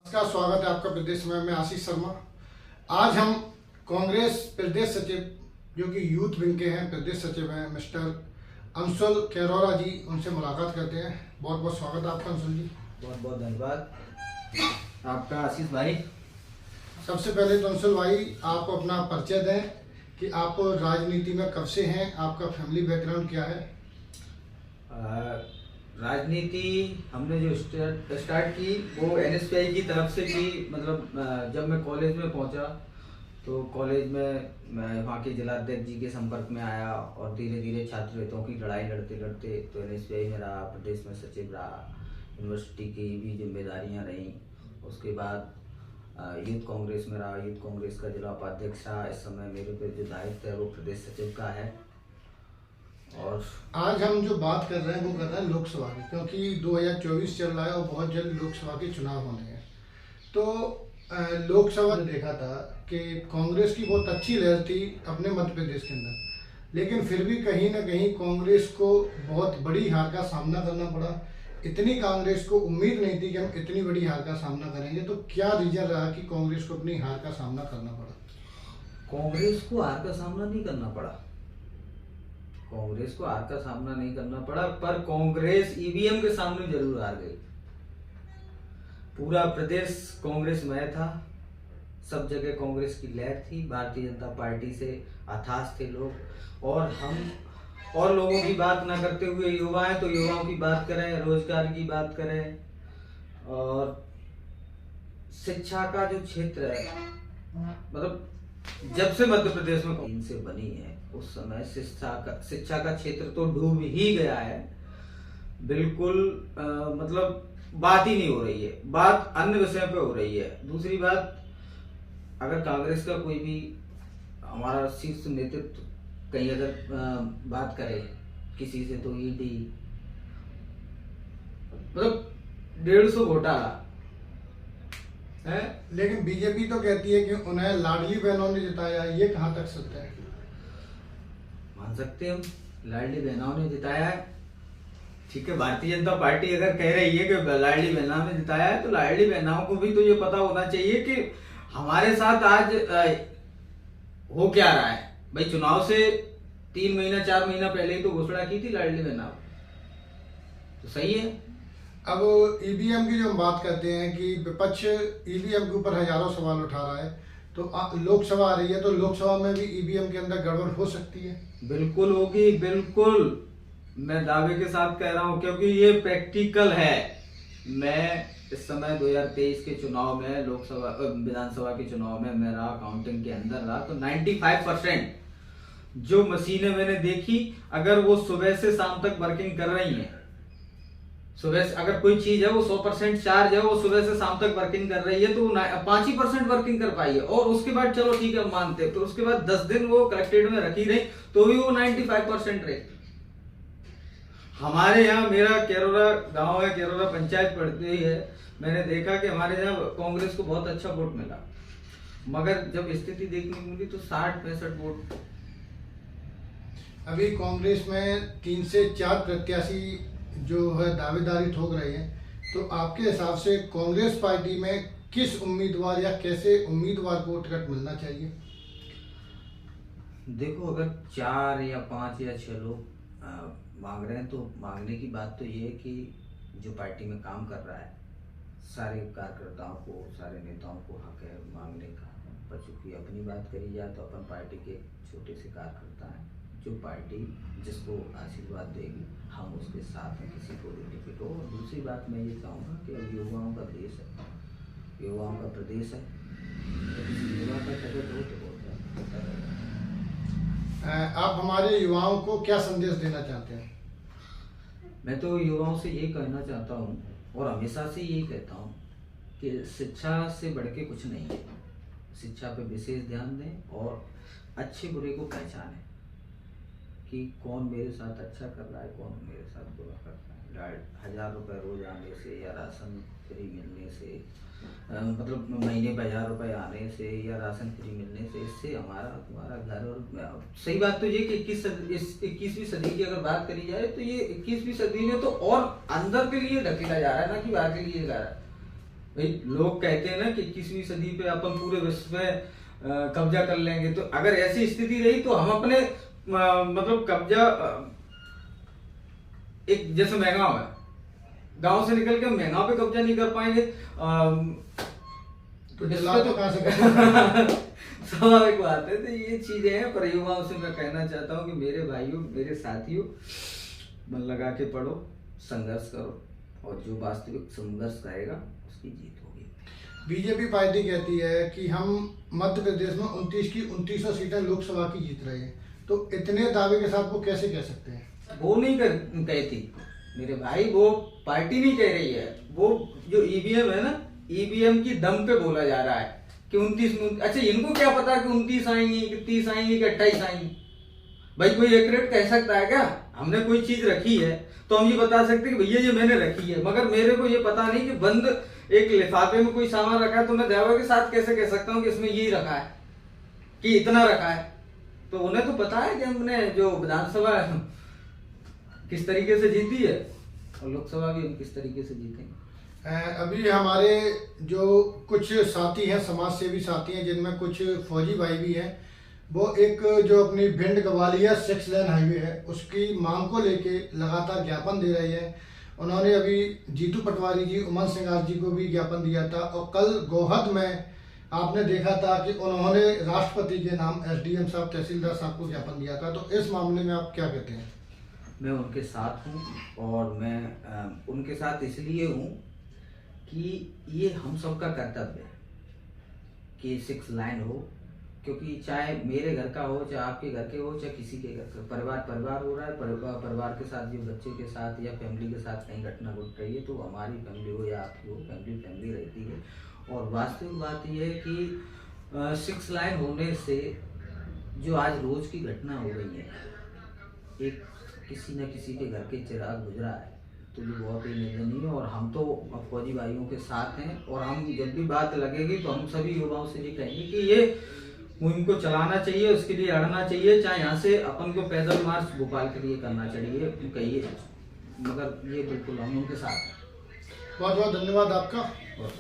का स्वागत है आपका प्रदेश में। मैं आशीष शर्मा। आज हम कांग्रेस प्रदेश सचिव जो कि यूथ विंग के हैं, प्रदेश सचिव हैं, मिस्टर अंशुल कैरोरा जी, उनसे मुलाकात करते हैं। बहुत बहुत स्वागत है आपका अंशुल जी। बहुत बहुत धन्यवाद आपका आशीष भाई। सबसे पहले तो अंशुल भाई, आप अपना परिचय दें कि आप राजनीति में कब से हैं, आपका फैमिली बैकग्राउंड क्या है। राजनीति हमने जो स्टार्ट की वो एनएसपीआई की तरफ से की। मतलब जब मैं कॉलेज में पहुंचा तो कॉलेज में मैं वहाँ के जिलाध्यक्ष जी के संपर्क में आया और धीरे धीरे छात्र हितों की लड़ाई लड़ते लड़ते तो एनएसपीआई में रहा, प्रदेश में सचिव रहा, यूनिवर्सिटी की भी जिम्मेदारियाँ रहीं। उसके बाद यूथ कांग्रेस में रहा, यूथ कांग्रेस का जिला उपाध्यक्ष रहा। इस समय मेरे पे जो दायित्व है वो प्रदेश सचिव का है। और आज हम जो बात कर रहे हैं वो कर रहे हैं लोकसभा की, क्योंकि 2024 चल रहा है और बहुत जल्द लोकसभा के चुनाव होने हैं। तो लोकसभा ने देखा था कि कांग्रेस की बहुत अच्छी लहर थी अपने मध्य प्रदेश के अंदर, लेकिन फिर भी कहीं ना कहीं कांग्रेस को बहुत बड़ी हार का सामना करना पड़ा। इतनी कांग्रेस को उम्मीद नहीं थी कि हम इतनी बड़ी हार का सामना करेंगे। तो क्या रीजन रहा कि कांग्रेस को अपनी हार का सामना करना पड़ा? कांग्रेस को हार का सामना नहीं करना पड़ा, कांग्रेस को हार का सामना नहीं करना पड़ा, पर कांग्रेस ईवीएम के सामने जरूर हार गई। पूरा प्रदेश कांग्रेस में था, सब जगह कांग्रेस की लहर थी, भारतीय जनता पार्टी से हताश थे लोग। और हम और लोगों की बात ना करते हुए युवा हैं तो युवाओं की बात करें, रोजगार की बात करें और शिक्षा का जो क्षेत्र है, मतलब जब से मध्य प्रदेश में इनसे बनी है उस समय शिक्षा का क्षेत्र तो डूब ही गया है। बिल्कुल मतलब बात ही नहीं हो रही है, बात अन्य विषय पे हो रही है। दूसरी बात, अगर कांग्रेस का कोई भी हमारा शीर्ष नेतृत्व कहीं अगर बात करे किसी से तो ईडी, मतलब 150 घोटाला है। लेकिन बीजेपी तो कहती है कि उन्हें लाडली बहनों ने जिताया, ये कहाँ तक सत्य है? मान सकते हम, लाडली बहनों ने जिताया है, ठीक है। भारतीय जनता पार्टी अगर कह रही है कि लाडली बहनों ने जिताया है तो लाडली बहनों को भी तो ये पता होना चाहिए कि हमारे साथ आज हो क्या रहा है। भाई चुनाव से 3 महीना 4 महीना पहले ही तो घोषणा की थी लाडली बहनों, तो सही है। अब ईवीएम की जो हम बात करते हैं कि विपक्ष ईवीएम के ऊपर हजारों सवाल उठा रहा है, तो लोकसभा आ रही है तो लोकसभा में भी ईवीएम के अंदर गड़बड़ हो सकती है। बिल्कुल होगी, बिल्कुल, मैं दावे के साथ कह रहा हूं, क्योंकि ये प्रैक्टिकल है। मैं इस समय 2023 के चुनाव में, लोकसभा विधानसभा के चुनाव में मैं रहा, काउंटिंग के अंदर रहा, तो 95% जो मशीनें मैंने देखी, अगर वो सुबह से शाम तक वर्किंग कर रही हैं, सुबह से अगर कोई चीज है वो 100% चार्ज है, वो सुबह से शाम तक वर्किंग कर रही है, तो 5% वर्किंग कर पाई है। और उसके बाद चलो ठीक है हम मानते हैं, फिर उसके बाद 10 दिन वो कलेक्टेड में रखी रही तो भी वो 95% रही। हमारे यहाँ, मेरा कैरोरा गांव है, कैरोरा पंचायत पड़ती है, मैंने देखा कि हमारे यहाँ कांग्रेस को बहुत अच्छा वोट मिला, मगर जब स्थिति देखने को मिली तो 60-65 वोट। अभी कांग्रेस में 3 से 4 प्रत्याशी जो है दावेदारी ठोक रहे हैं, तो आपके हिसाब से कांग्रेस पार्टी में किस उम्मीदवार या कैसे उम्मीदवार को टिकट मिलना चाहिए? देखो, अगर 4 या 5 या 6 लोग मांग रहे हैं तो मांगने की बात तो ये है कि जो पार्टी में काम कर रहा है, सारे कार्यकर्ताओं को, सारे नेताओं को हक है मांगने का। पर चूंकि अपनी बात करी जाए तो अपन पार्टी के छोटे से कार्यकर्ता हैं, जो पार्टी जिसको आशीर्वाद देगी हम उसके साथ हैं, किसी को भी टिकट हो। और दूसरी बात मैं ये चाहूँगा कि अब युवाओं का देश है, युवाओं का प्रदेश है, तो किसी युवा का टिकट हो तो बहुत है। आप हमारे युवाओं को क्या संदेश देना चाहते हैं? मैं तो युवाओं से ये कहना चाहता हूँ और हमेशा से यही कहता हूँ कि शिक्षा से बढ़ के कुछ नहीं है। शिक्षा पे विशेष ध्यान दें और अच्छे बुरे को पहचानें कि कौन मेरे साथ अच्छा कर रहा है, कौन मेरे साथ बुरा कर रहा है। 1000 रुपये रोज आने से या राशन फ्री मिलने से, मतलब महीने पे 1000 रुपये आने से या राशन फ्री मिलने से, इससे हमारा तुम्हारा घर। और सही बात तो ये कि 21वीं सदी की अगर बात करी जाए तो ये 21वीं सदी में तो और अंदर के लिए ढकेला जा रहा है, ना कि बाहर के लिए जा रहा है। भाई लोग कहते हैं ना कि 21वीं सदी पे अपन पूरे विश्व पे कब्जा कर लेंगे, तो अगर ऐसी स्थिति रही तो हम अपने मतलब कब्जा एक जैसे महंगाव है, गांव से निकल के महंगाव पे कब्जा नहीं कर पाएंगे तो जिला तो कहां से करेंगे? स्वाभाविक बात है। तो ये चीजें हैं, पर युवाओं से मैं कहना चाहता हूँ कि मेरे भाइयों, मेरे साथियों, मन लगा के पढ़ो, संघर्ष करो, और जो वास्तविक संघर्ष करेगा उसकी जीत होगी। बीजेपी पार्टी कहती है कि हम मध्य प्रदेश में 29 की 2900 सीटें लोकसभा की जीत रहे हैं, तो इतने दावे के साथ वो कैसे कह सकते हैं? वो नहीं कहती मेरे भाई, वो पार्टी नहीं कह रही है, वो जो ईवीएम है ना, ईवीएम की दम पे बोला जा रहा है कि 29। अच्छा, इनको क्या पता कि 29 आएंगी कि 30 आएंगी कि 28 आएंगी? भाई कोई एक्यूरेट कह सकता है क्या? हमने कोई चीज रखी है तो हम ये बता सकते हैं कि भैया ये मैंने रखी है, मगर मेरे को ये पता नहीं कि बंद एक लिफाफे में कोई सामान रखा है तो मैं दावे के साथ कैसे कह सकता हूँ कि इसमें यही रखा है, कि इतना रखा है? तो उन्हें तो पता है कि हमने जो विधानसभा किस तरीके से जीती है, और लोकसभा भी हम किस तरीके से जीतेंगे। अभी हमारे जो कुछ साथी हैं, समाज सेवी साथी हैं, जिनमें कुछ फौजी भाई भी हैं, वो एक जो अपनी भिंड ग्वालियर 6 लेन हाईवे है उसकी मांग को लेके लगातार ज्ञापन दे रही है। उन्होंने अभी जीतू पटवारी जी, उमन सिंगार जी को भी ज्ञापन दिया था, और कल गोहद में आपने देखा था कि उन्होंने राष्ट्रपति के नाम एसडीएम साहब, तहसीलदार साहब को ज्ञापन दिया था। तो इस मामले में आप क्या कहते हैं? मैं उनके साथ हूँ, और मैं उनके साथ इसलिए हूँ कि ये हम सबका कर्तव्य है कि 6 लाइन हो, क्योंकि चाहे मेरे घर का हो, चाहे आपके घर के हो, चाहे किसी के घर का, परिवार हो रहा है, परिवार के साथ, जो बच्चे के साथ या फैमिली के साथ कहीं घटना घट रही है, तो हमारी फैमिली हो या आपकी हो, फैमिली रहती है। और वास्तविक बात यह है कि 6 लाइन होने से जो आज रोज की घटना हो रही है, एक किसी न किसी के घर के चिराग गुजरा है, तो ये बहुत ही निंदनीय है। और हम तो फौजी भाइयों के साथ हैं, और हम जब भी बात लगेगी तो हम सभी युवाओं से ये कहेंगे कि ये मुहिम को चलाना चाहिए, उसके लिए लड़ना चाहिए, चाहे यहाँ से अपन को पैदल मार्च भोपाल के लिए करना चाहिए, कहिए, मगर ये बिल्कुल हम उनके साथ हैं। बहुत बहुत धन्यवाद आपका। बहुत